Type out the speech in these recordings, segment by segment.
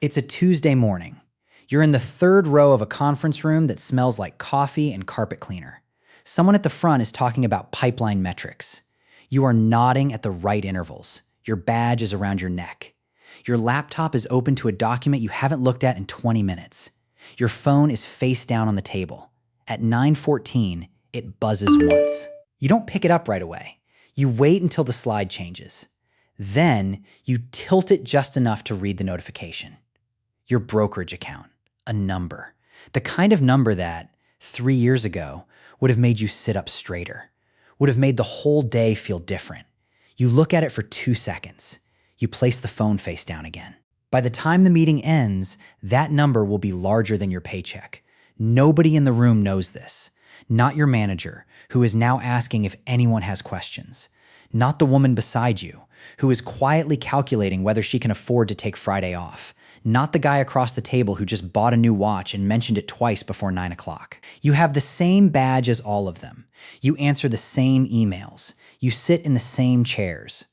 It's a Tuesday morning. You're in the third row of a conference room that smells like coffee and carpet cleaner. Someone at the front is talking about pipeline metrics. You are nodding at the right intervals. Your badge is around your neck. Your laptop is open to a document you haven't looked at in 20 minutes. Your phone is face down on the table. At 9:14, it buzzes once. You don't pick it up right away. You wait until the slide changes. Then you tilt it just enough to read the notification. Your brokerage account, a number. The kind of number that, 3 years ago, would have made you sit up straighter, would have made the whole day feel different. You look at it for 2 seconds. You place the phone face down again. By the time the meeting ends, that number will be larger than your paycheck. Nobody in the room knows this. Not your manager, who is now asking if anyone has questions. Not the woman beside you, who is quietly calculating whether she can afford to take Friday off. Not the guy across the table who just bought a new watch and mentioned it twice before 9 o'clock. You have the same badge as all of them. You answer the same emails. You sit in the same chairs.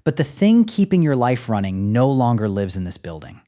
But the thing keeping your life running no longer lives in this building.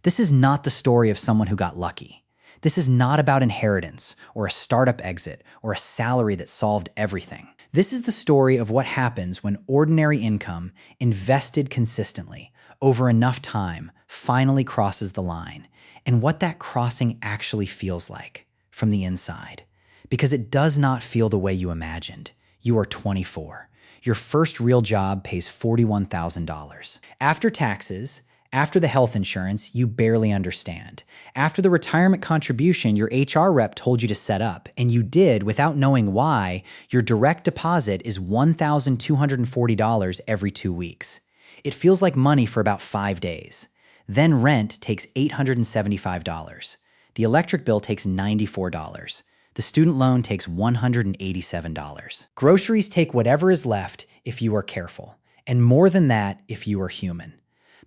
This is not the story of someone who got lucky. This is not about inheritance or a startup exit or a salary that solved everything. This is the story of what happens when ordinary income, invested consistently, over enough time, finally crosses the line, and what that crossing actually feels like from the inside. Because it does not feel the way you imagined. You are 24. Your first real job pays $41,000. After taxes, after the health insurance, you barely understand. After the retirement contribution your HR rep told you to set up, and you did without knowing why, your direct deposit is $1,240 every 2 weeks. It feels like money for about 5 days. Then rent takes $875. The electric bill takes $94. The student loan takes $187. Groceries take whatever is left if you are careful, and more than that if you are human.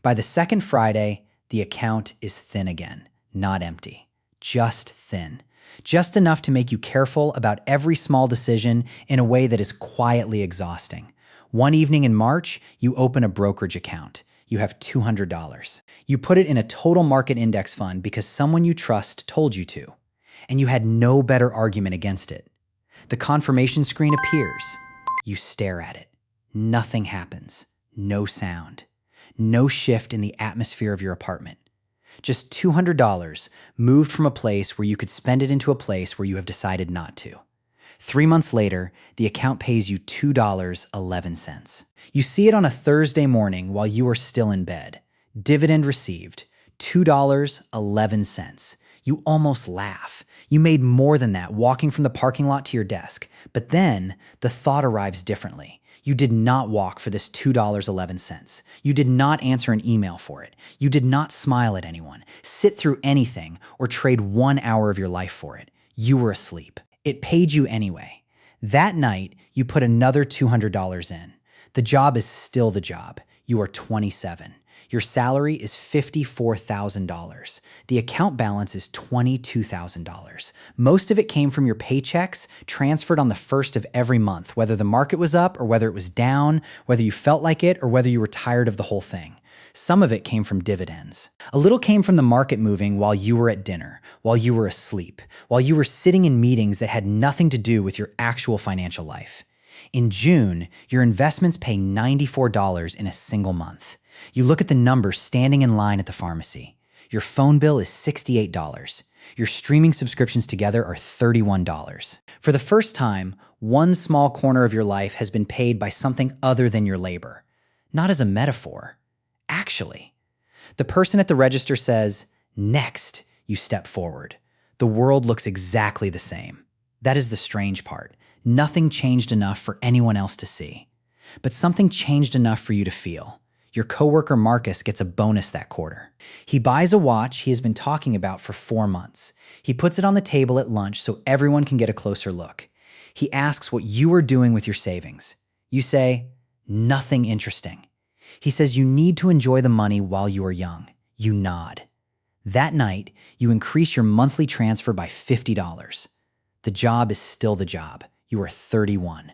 By the second Friday, the account is thin again, not empty, just thin. Just enough to make you careful about every small decision in a way that is quietly exhausting. One evening in March, you open a brokerage account. You have $200. You put it in a total market index fund because someone you trust told you to, and you had no better argument against it. The confirmation screen appears. You stare at it. Nothing happens. No sound. No shift in the atmosphere of your apartment. Just $200 moved from a place where you could spend it into a place where you have decided not to. 3 months later, the account pays you $2.11. You see it on a Thursday morning while you are still in bed. Dividend received, $2.11. You almost laugh. You made more than that walking from the parking lot to your desk. But then the thought arrives differently. You did not walk for this $2.11. You did not answer an email for it. You did not smile at anyone, sit through anything, or trade 1 hour of your life for it. You were asleep. It paid you anyway. That night, you put another $200 in. The job is still the job. You are 27. Your salary is $54,000. The account balance is $22,000. Most of it came from your paychecks transferred on the first of every month, whether the market was up or whether it was down, whether you felt like it or whether you were tired of the whole thing. Some of it came from dividends. A little came from the market moving while you were at dinner, while you were asleep, while you were sitting in meetings that had nothing to do with your actual financial life. In June, your investments pay $94 in a single month. You look at the numbers standing in line at the pharmacy. Your phone bill is $68. Your streaming subscriptions together are $31. For the first time, one small corner of your life has been paid by something other than your labor. Not as a metaphor. Actually. The person at the register says, "Next," you step forward. The world looks exactly the same. That is the strange part. Nothing changed enough for anyone else to see. But something changed enough for you to feel. Your coworker Marcus gets a bonus that quarter. He buys a watch he has been talking about for 4 months. He puts it on the table at lunch so everyone can get a closer look. He asks what you are doing with your savings. You say, "Nothing interesting." He says you need to enjoy the money while you are young. You nod. That night, you increase your monthly transfer by $50. The job is still the job. You are 31.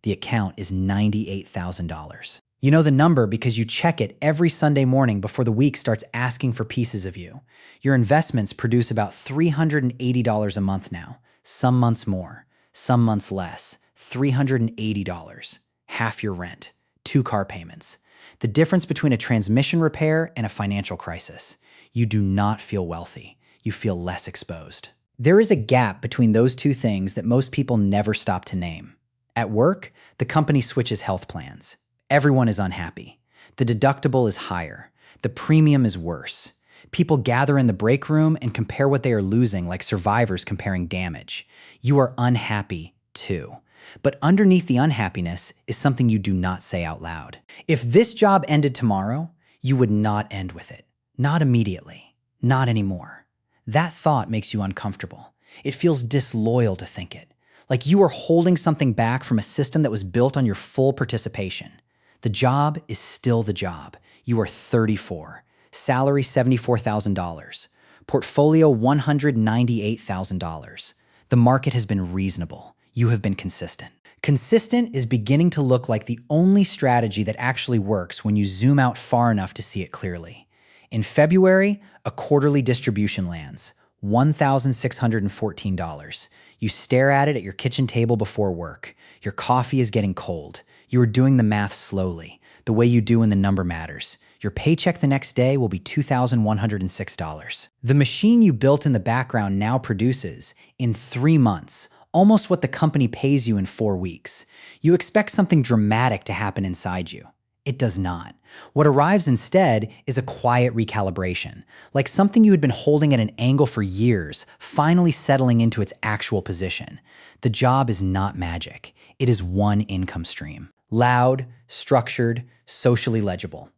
The account is $98,000. You know the number because you check it every Sunday morning before the week starts asking for pieces of you. Your investments produce about $380 a month now. Some months more, some months less. $380. Half your rent. 2 car payments. The difference between a transmission repair and a financial crisis. You do not feel wealthy. You feel less exposed. There is a gap between those two things that most people never stop to name. At work, the company switches health plans. Everyone is unhappy. The deductible is higher. The premium is worse. People gather in the break room and compare what they are losing like survivors comparing damage. You are unhappy too. But underneath the unhappiness is something you do not say out loud. If this job ended tomorrow, you would not end with it. Not immediately. Not anymore. That thought makes you uncomfortable. It feels disloyal to think it. Like you are holding something back from a system that was built on your full participation. The job is still the job. You are 34. Salary $74,000. Portfolio $198,000. The market has been reasonable. You have been consistent. Consistent is beginning to look like the only strategy that actually works when you zoom out far enough to see it clearly. In February, a quarterly distribution lands, $1,614. You stare at it at your kitchen table before work. Your coffee is getting cold. You are doing the math slowly, the way you do when the number matters. Your paycheck the next day will be $2,106. The machine you built in the background now produces, in 3 months, almost what the company pays you in 4 weeks. You expect something dramatic to happen inside you. It does not. What arrives instead is a quiet recalibration, like something you had been holding at an angle for years, finally settling into its actual position. The job is not magic. It is one income stream. Loud, structured, socially legible.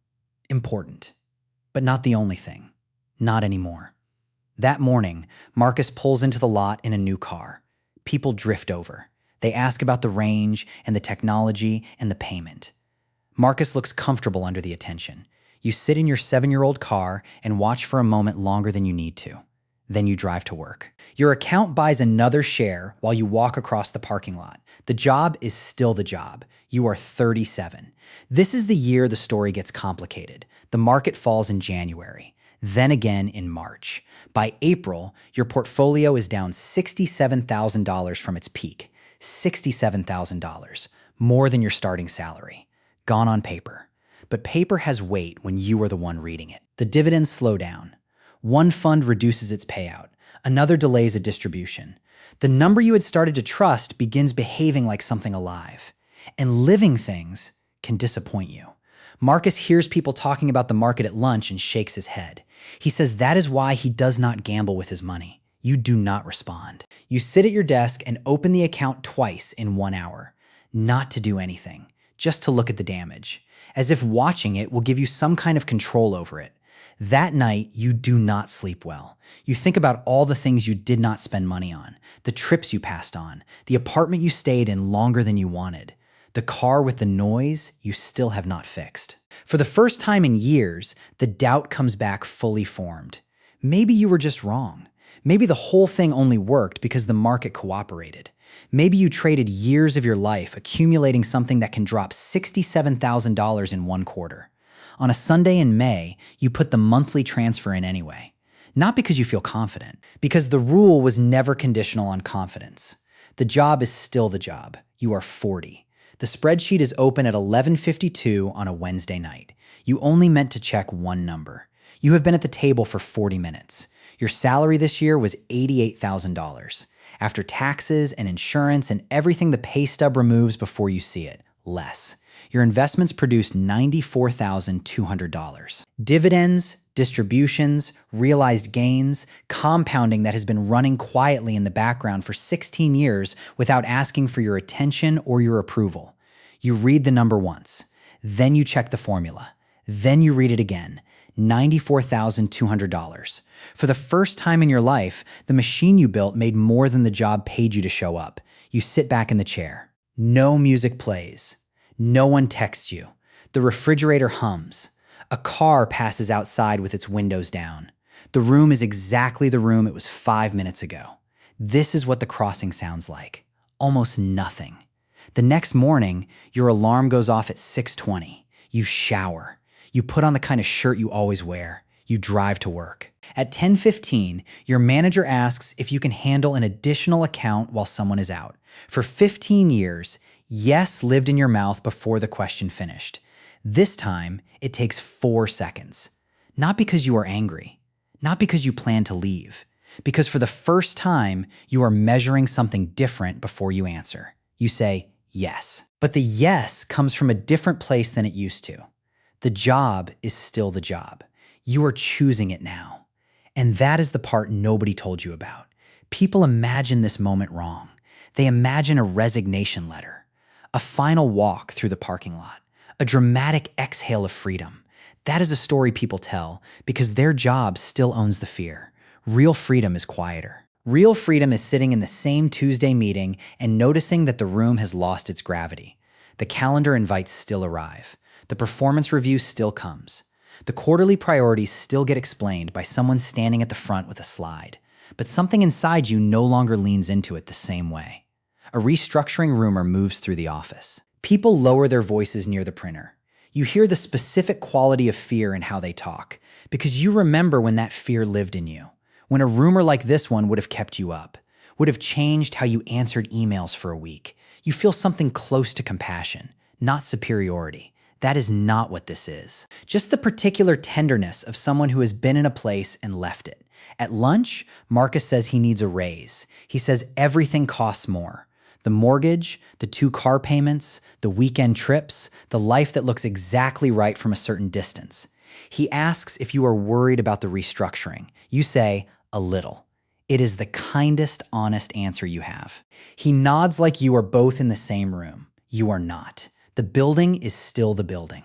Important. But not the only thing. Not anymore. That morning, Marcus pulls into the lot in a new car. People drift over. They ask about the range and the technology and the payment. Marcus looks comfortable under the attention. You sit in your 7-year-old car and watch for a moment longer than you need to. Then you drive to work. Your account buys another share while you walk across the parking lot. The job is still the job. You are 37. This is the year the story gets complicated. The market falls in January, then again in March. By April, your portfolio is down $67,000 from its peak. $67,000, more than your starting salary. Gone on paper. But paper has weight when you are the one reading it. The dividends slow down. One fund reduces its payout. Another delays a distribution. The number you had started to trust begins behaving like something alive. And living things can disappoint you. Marcus hears people talking about the market at lunch and shakes his head. He says that is why he does not gamble with his money. You do not respond. You sit at your desk and open the account twice in 1 hour. Not to do anything. Just to look at the damage, as if watching it will give you some kind of control over it. That night, you do not sleep well. You think about all the things you did not spend money on, the trips you passed on, the apartment you stayed in longer than you wanted, the car with the noise you still have not fixed. For the first time in years, the doubt comes back fully formed. Maybe you were just wrong. Maybe the whole thing only worked because the market cooperated. Maybe you traded years of your life accumulating something that can drop $67,000 in 1 quarter. On a Sunday in May, you put the monthly transfer in anyway. Not because you feel confident, because the rule was never conditional on confidence. The job is still the job. You are 40. The spreadsheet is open at 11:52 on a Wednesday night. You only meant to check one number. You have been at the table for 40 minutes. Your salary this year was $88,000. After taxes and insurance and everything the pay stub removes before you see it, less. Your investments produced $94,200. Dividends, distributions, realized gains, compounding that has been running quietly in the background for 16 years without asking for your attention or your approval. You read the number once, then you check the formula, then you read it again. $94,200. For the first time in your life, the machine you built made more than the job paid you to show up. You sit back in the chair. No music plays. No one texts you. The refrigerator hums. A car passes outside with its windows down. The room is exactly the room it was 5 minutes ago. This is what the crossing sounds like. Almost nothing. The next morning, your alarm goes off at 6:20. You shower. You put on the kind of shirt you always wear. You drive to work. At 10:15, your manager asks if you can handle an additional account while someone is out. For 15 years, yes lived in your mouth before the question finished. This time, it takes 4 seconds. Not because you are angry, not because you plan to leave, because for the first time, you are measuring something different before you answer. You say, yes. But the yes comes from a different place than it used to. The job is still the job. You are choosing it now. And that is the part nobody told you about. People imagine this moment wrong. They imagine a resignation letter, a final walk through the parking lot, a dramatic exhale of freedom. That is a story people tell because their job still owns the fear. Real freedom is quieter. Real freedom is sitting in the same Tuesday meeting and noticing that the room has lost its gravity. The calendar invites still arrive. The performance review still comes. The quarterly priorities still get explained by someone standing at the front with a slide. But something inside you no longer leans into it the same way. A restructuring rumor moves through the office. People lower their voices near the printer. You hear the specific quality of fear in how they talk, because you remember when that fear lived in you, when a rumor like this one would have kept you up, would have changed how you answered emails for a week. You feel something close to compassion, not superiority. That is not what this is. Just the particular tenderness of someone who has been in a place and left it. At lunch, Marcus says he needs a raise. He says everything costs more. The mortgage, the 2 car payments, the weekend trips, the life that looks exactly right from a certain distance. He asks if you are worried about the restructuring. You say, a little. It is the kindest, honest answer you have. He nods like you are both in the same room. You are not. The building is still the building.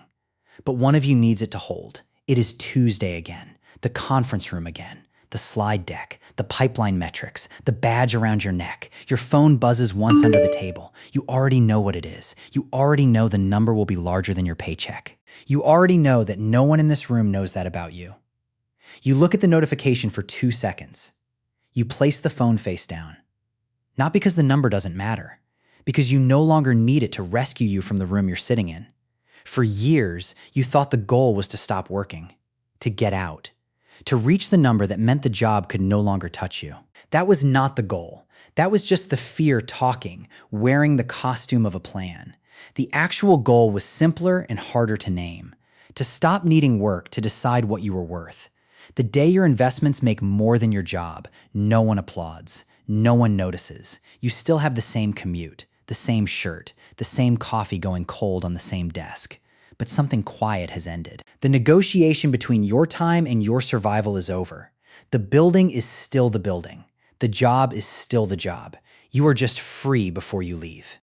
But one of you needs it to hold. It is Tuesday again, the conference room again, the slide deck, the pipeline metrics, the badge around your neck. Your phone buzzes once under the table. You already know what it is. You already know the number will be larger than your paycheck. You already know that no one in this room knows that about you. You look at the notification for 2 seconds. You place the phone face down. Not because the number doesn't matter, because you no longer need it to rescue you from the room you're sitting in. For years, you thought the goal was to stop working, to get out, to reach the number that meant the job could no longer touch you. That was not the goal. That was just the fear talking, wearing the costume of a plan. The actual goal was simpler and harder to name, to stop needing work to decide what you were worth. The day your investments make more than your job, no one applauds, no one notices. You still have the same commute, the same shirt, the same coffee going cold on the same desk. But something quiet has ended. The negotiation between your time and your survival is over. The building is still the building. The job is still the job. You are just free before you leave.